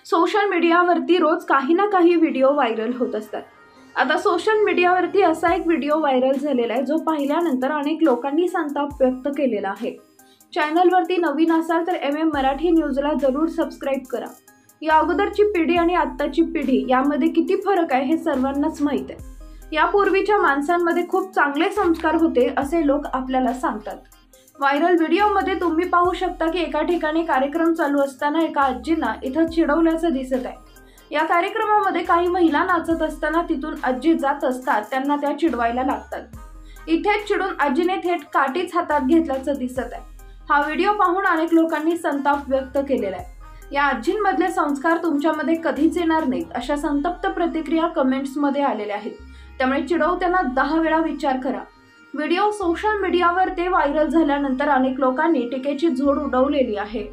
Social मीडियावरती रोज काही ना काही व्हिडिओ व्हायरल होत असतात। आता सोशल मीडियावरती असा एक व्हिडिओ व्हायरल झालेला आहे जो पाहिल्यानंतर अनेक लोकांनी संताप व्यक्त केलेला आहे। चॅनलवरती नवीन असाल तर MM मराठी न्यूजला जरूर सबस्क्राइब करा। या अगोदरची पिढी आणि आत्ताची पिढी यामध्ये किती फरक आहे हे सर्वांनाच माहित आहे। यापूर्वीच्या माणसांमध्ये खूप चांगले संस्कार होते असे लोक आपल्याला सांगतात। व्हायरल व्हिडिओमध्ये तुम्ही पाहू शकता की एका ठिकाणी कार्यक्रम चालू असताना एका आजींना इथं चिडवल्याचं दिसत आहे। या कार्यक्रमामध्ये काही महिला नाचत असताना तिथून आजी जात असतात, त्यांना त्या चिडवायला लागतात। इथेच चिडून आजीने थेट काठीच हातात घेतल्याचं दिसत आहे। हा व्हिडिओ पाहून अनेक लोकांनी संताप व्यक्त केलेला आहे। या आजींमधले संस्कार तुमच्यामध्ये कधीच येणार नाहीत अशा संतप्त प्रतिक्रिया कमेंट्समध्ये आलेल्या आहेत। त्यामुळे चिडवताना 10 वेळा विचार करा। व्हिडिओ सोशल मीडियावर व्हायरल झाल्यानंतर अनेक लोकांनी टीकेची झोड उडवलेली आहे।